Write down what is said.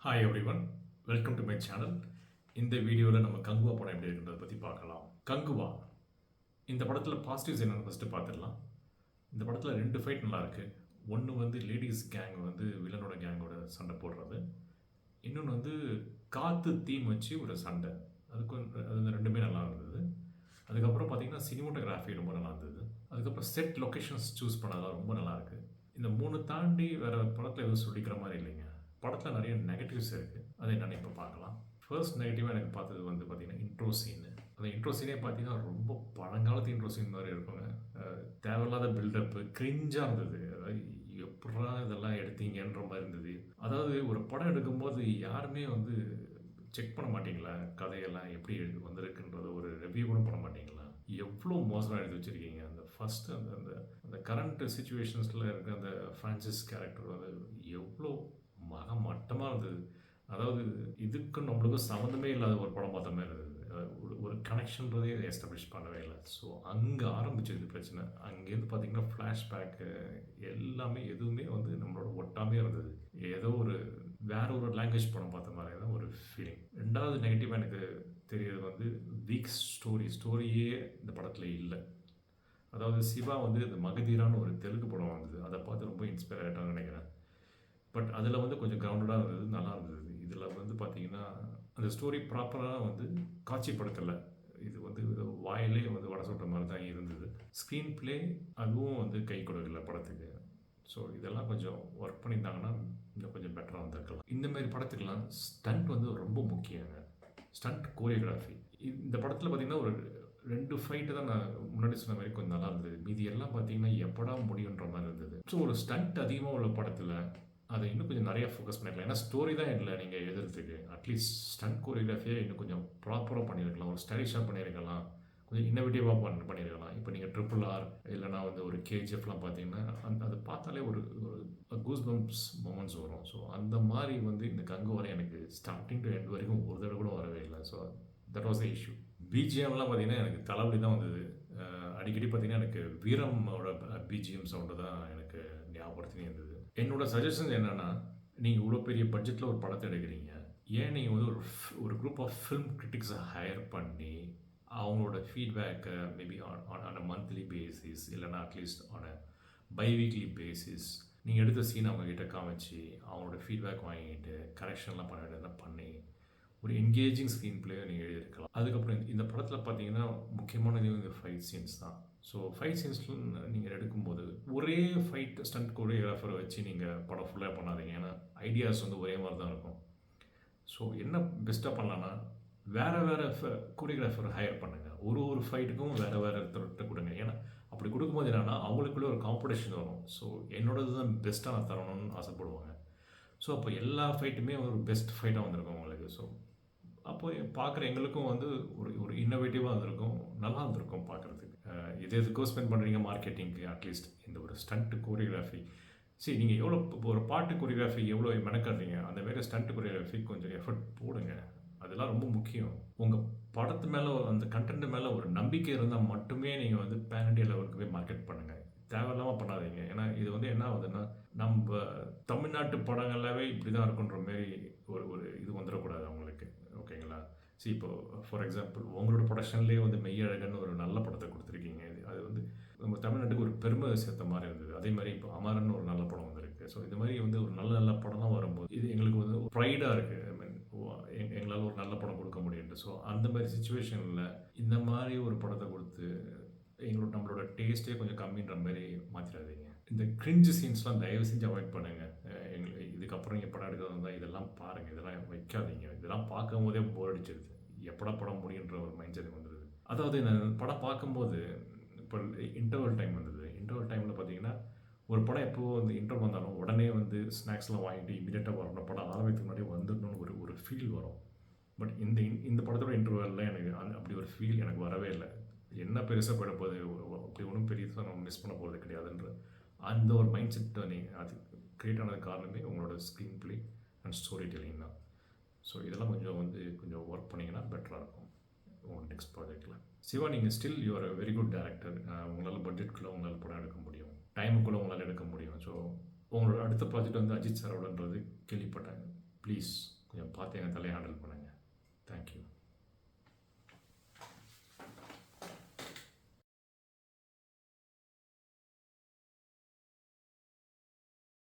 Hi every one, welcome to my channel. இந்த வீடியோவில் நம்ம கங்குவா படம் எப்படி இருக்குன்றதை பற்றி பார்க்கலாம். கங்குவா இந்த படத்தில் பாசிட்டிவ்ஸ் என்னென்னு ஃபஸ்ட்டு பார்த்துடலாம். இந்த படத்தில் 2 ஃபைட் நல்லாயிருக்கு. ஒன்று வந்து லேடிஸ் கேங் வந்து வில்லனோட கேங்கோட சண்டை போடுறது, இன்னொன்று வந்து காற்று தீம் வச்சு ஒரு சண்டை. அது ரெண்டுமே நல்லா இருந்தது. அதுக்கப்புறம் பார்த்தீங்கன்னா சினிமோட்டோகிராஃபி ரொம்ப நல்லா இருந்தது. அதுக்கப்புறம் செட் லொக்கேஷன்ஸ் சூஸ் பண்ணதெல்லாம் ரொம்ப நல்லாயிருக்கு. இந்த 3 தாண்டி வேறு படத்தில் எதுவும் சொல்லிக்கிற மாதிரி இல்லைங்க. படத்தில் நிறைய நெகட்டிவ்ஸ் இருக்குது. அதை என்னென்னு இப்போ பார்க்கலாம். ஃபர்ஸ்ட் நெகட்டிவாக எனக்கு பார்த்தது வந்து பார்த்திங்கன்னா இன்ட்ரோ சீனு. அந்த இன்ட்ரோ சீனே பார்த்தீங்கன்னா ரொம்ப பழங்காலத்து இன்ட்ரோ சீன் மாதிரி இருக்குங்க. தேவையில்லாத பில்டப்பு கிரிஞ்சாக இருந்தது. அதாவது எப்படா இதெல்லாம் எடுத்தீங்கன்ற மாதிரி இருந்தது. அதாவது ஒரு படம் எடுக்கும்போது யாருமே வந்து செக் பண்ண மாட்டிங்களா? கதையெல்லாம் எப்படி வந்திருக்குன்றத ஒரு ரிவ்யூ கூட பண்ண மாட்டிங்களா? எவ்வளோ மோசமாக எடுத்து வச்சுருக்கீங்க. அந்த ஃபஸ்ட்டு அந்த அந்த அந்த கரண்ட் சுச்சுவேஷன்ஸில் இருக்க அந்த ஃப்ரான்சிஸ் கேரக்டர் வந்து எவ்வளோ மட்டமாக இருந்தது. அதாவது இதுக்கும் நம்மளுக்கும் சம்மந்தமே இல்லாத ஒரு படம் பார்த்த மாதிரி இருந்தது. ஒரு கனெக்ஷன்றதே எஸ்டாப்ளிஷ் பண்ணவே இல்லை. ஸோ அங்கே ஆரம்பிச்சது பிரச்சனை. அங்கேருந்து பார்த்தீங்கன்னா ஃப்ளாஷ்பேக்கு எல்லாமே எதுவுமே வந்து நம்மளோட ஒட்டாமையாக இருந்தது. ஏதோ ஒரு வேற ஒரு லாங்குவேஜ் படம் பார்த்த மாதிரி தான் ஒரு ஃபீலிங். 2வது நெகட்டிவாக எனக்கு தெரியறது வந்து வீக் ஸ்டோரியே இந்த படத்தில் இல்லை. அதாவது சிவா வந்து இந்த மகதீரான்னு ஒரு தெலுங்கு படம் வந்தது. அதை பார்த்து ரொம்ப இன்ஸ்பயர் ஆகிட்டான்னு நினைக்கிறேன். பட் அதில் வந்து கொஞ்சம் கிரவுண்டடாக இருந்தது, நல்லா இருந்தது. இதில் வந்து பார்த்திங்கன்னா அந்த ஸ்டோரி ப்ராப்பராக வந்து காட்சிப்படுத்தலை. இது வந்து வாயிலே வந்து வடை சுட்ட மாதிரி தான் இருந்தது. ஸ்க்ரீன் ப்ளே அதுவும் வந்து கை கொடுக்கல படத்துக்கு. ஸோ இதெல்லாம் கொஞ்சம் ஒர்க் பண்ணியிருந்தாங்கன்னா இன்னும் கொஞ்சம் பெட்டராக வந்திருக்கலாம். இந்தமாரி படத்துக்கெல்லாம் ஸ்டண்ட் வந்து ரொம்ப முக்கியங்க. ஸ்டண்ட் கோரியோகிராஃபி இந்த படத்தில் பார்த்திங்கன்னா ஒரு 2 ஃபைட்டு தான் நான் முன்னாடி சொன்ன மாதிரி கொஞ்சம் நல்லா இருந்தது. மீதி எல்லாம் பார்த்திங்கன்னா எப்படா முடியுன்ற மாதிரி இருந்தது. ஸோ ஒரு ஸ்டண்ட் அதிகமாக உள்ள படத்தில் அதை இன்னும் கொஞ்சம் நிறைய ஃபோக்கஸ் பண்ணிக்கலாம். ஏன்னா ஸ்டோரி தான் இல்லை நீங்கள் எழுதுறதுக்கு. அட்லீஸ்ட் ஸ்டண்ட் கோரியோகிராஃபியை இன்னும் கொஞ்சம் ப்ராப்பராக பண்ணியிருக்கலாம். ஒரு ஸ்டைலிஷாக பண்ணியிருக்கலாம், கொஞ்சம் இன்னோவேட்டிவாக பண்ணியிருக்கலாம். இப்போ நீங்கள் RRR இல்லைனா வந்து ஒரு KGFலாம் பார்த்தீங்கன்னா அது பார்த்தாலே ஒரு கூஸ் பம்ப்ஸ் மொமெண்ட்ஸ் வரும். ஸோ அந்த மாதிரி வந்து இந்த கங்குவால எனக்கு ஸ்டார்டிங் டு எண்ட் வரைக்கும் ஒரு தடவை கூட வரவே இல்லை. So that was the issue. பிஜிஎம்லாம் பார்த்தீங்கன்னா எனக்கு தலைவலி தான் வந்தது. அடிக்கடி பார்த்தீங்கன்னா எனக்கு வீரமோட பிஜிஎம் சவுண்டு தான் எனக்கு ஞாபகப்படுத்தினே இருந்தது. என்னோட சஜஷன் என்னென்னா, நீங்கள் இவ்வளோ பெரிய பட்ஜெட்டில் ஒரு படத்தை எடுக்கிறீங்க, ஏன் நீங்கள் வந்து ஒரு குரூப் ஆஃப் ஃபிலிம் கிரிட்டிக்ஸை ஹையர் பண்ணி அவங்களோட ஃபீட்பேக்கை maybe on a monthly basis இல்லைனா அட்லீஸ்ட் ஆன் அ பைவீக்லி பேசிஸ் நீங்கள் எடுத்த சீன் அவங்கக்கிட்ட காமிச்சு அவங்களோட ஃபீட்பேக் வாங்கிட்டு கரெக்ஷன்லாம் பண்ண வேண்டியதெல்லாம் பண்ணி ஒரு என்கேஜிங் ஸ்க்ரீன் பிளேயை நீங்கள் எழுதியிருக்கலாம். அதுக்கப்புறம் இந்த படத்தில் பார்த்தீங்கன்னா முக்கியமானது இந்த ஃபைட் சீன்ஸ் தான். ஸோ ஃபைட் சீன்ஸில் நீங்கள் எடுக்கும்போது ஒரே ஃபைட் ஸ்டண்ட் கோரியோகிராஃபரை வச்சு நீங்கள் படம் ஃபுல்லாக பண்ணாதீங்க. ஏன்னா ஐடியாஸ் வந்து ஒரே மாதிரி தான் இருக்கும். ஸோ என்ன பெஸ்ட்டாக பண்ணலான்னா வேறு கோரியோகிராஃபர் ஹையர் பண்ணுங்கள். ஒரு ஃபைட்டுக்கும் வேறு ஒருத்தர்கிட்ட கொடுங்க. ஏன்னா அப்படி கொடுக்கும்போது என்னென்னா அவங்களுக்குள்ளே ஒரு காம்படிஷன் வரும். ஸோ என்னோடது தான் பெஸ்ட்டாக நான் தரணும்னு ஆசைப்படுவாங்க. ஸோ அப்போ எல்லா ஃபைட்டுமே ஒரு பெஸ்ட் ஃபைட்டாக வந்திருக்கும் உங்களுக்கு. ஸோ அப்போ பார்க்குற எங்களுக்கும் வந்து ஒரு இன்னோவேட்டிவாக இருந்திருக்கும், நல்லா இருந்திருக்கும் பார்க்குறதுக்கு. எதுக்கோ ஸ்பெண்ட் பண்ணுறீங்க மார்க்கெட்டிங்க்கு, அட்லீஸ்ட் இந்த ஒரு ஸ்டண்ட் கோரியோகிராஃபி சரி நீங்கள் எவ்வளோ ஒரு பாட்டு கோரியோகிராஃபி எவ்வளோ மெனக்காடுறீங்க, அந்த மாரி ஸ்டண்ட் கோரியோகிராஃபி கொஞ்சம் எஃபர்ட் போடுங்க. அதெல்லாம் ரொம்ப முக்கியம். உங்கள் படத்து மேலே அந்த கண்டென்ட் மேலே ஒரு நம்பிக்கை இருந்தால் மட்டுமே நீங்கள் வந்து பேன் இண்டியா லெவலுக்கு போய் மார்க்கெட் பண்ணுங்கள். தேவையில்லாமல் பண்ணாதீங்க. ஏன்னா இது வந்து என்ன ஆகுதுன்னா நம்ம தமிழ்நாட்டு படங்களாகவே இப்படி தான் இருக்குன்ற மாரி ஒரு இது வந்துடக்கூடாது அவங்களுக்கு. ஓகேங்களா? சரி, இப்போ ஃபார் எக்ஸாம்பிள் உங்களோட ப்ரொடக்ஷன்லேயே வந்து மெய்யழகன்னு ஒரு நல்ல படத்தை கொடுத்துருக்கீங்க. அது வந்து நம்ம தமிழ்நாட்டுக்கு ஒரு பெருமை சேர்த்த மாதிரி இருந்தது. அதே மாதிரி இப்போ அமரன் ஒரு நல்ல படம் வந்திருக்கு. ஸோ இது மாதிரி வந்து ஒரு நல்ல படம்லாம் வரும்போது இது எங்களுக்கு வந்து ப்ரைடாக இருக்குது. ஐ மீன் எங்களால் ஒரு நல்ல படம் கொடுக்க முடியுது. ஸோ அந்த மாதிரி சுச்சுவேஷனில் இந்த மாதிரி ஒரு படத்தை கொடுத்து நம்மளோட டேஸ்ட்டே கொஞ்சம் கம்மின்ற மாதிரி மாற்றிடாதீங்க. இந்த கிரிஞ்சு சீன்ஸ்லாம் தயவு செஞ்சு அவாய்ட் பண்ணுங்கள். இதுக்கப்புறம் நீங்கள் படம் எடுக்கிறது இருந்தால் இதெல்லாம் பாருங்கள், இதெல்லாம் வைக்காதீங்க. இதெல்லாம் பார்க்கும் போதே போர் அடிச்சிருது. எப்படா படம் முடியுன்ற ஒரு மைண்ட் செட் வந்துடுது. அதாவது நான் படம் பார்க்கும்போது இப்போ இன்டர்வல் டைம் வந்தது. இன்டர்வல் டைமில் பார்த்தீங்கன்னா ஒரு படம் எப்போ வந்து இன்டர்வல் வந்தாலும் உடனே வந்து ஸ்நாக்ஸ்லாம் வாங்கிட்டு இமீடியட்டாக வரணும், படம் ஆரம்பித்துக்கு முன்னாடி வந்துடணும்னு ஒரு ஃபீல் வரும். பட் இந்த படத்தோட இன்டர்வலில் எனக்கு அப்படி ஒரு ஃபீல் எனக்கு வரவே இல்லை. என்ன பெருசாக போயிட போகுது, அப்படி ஒன்றும் பெருசாக நம்ம மிஸ் பண்ண போகிறது கிடையாதுன்ற அந்த ஒரு மைண்ட் செட் அது க்ரியேட் ஆனது காரணமே உங்களோட screen play and story telling தான். ஸோ இதெல்லாம் கொஞ்சம் ஒர்க் பண்ணிங்கன்னா பெட்டராக இருக்கும் உங்கள் நெக்ஸ்ட் ப்ராஜெக்டில். சிவா, நீங்கள் still you're a very good director. உங்களால் பட்ஜெட்குள்ளே உங்களால் படம் எடுக்க முடியும், டைமுக்குள்ளே உங்களால் எடுக்க முடியும். ஸோ உங்களோட அடுத்த ப்ராஜெக்ட் வந்து அஜித் சாரோடன்றது கேள்விப்பட்டாங்க. ப்ளீஸ் கொஞ்சம் பார்த்து எங்கள் தலையை ஹேண்டில் பண்ணுங்கள். தேங்க்யூ.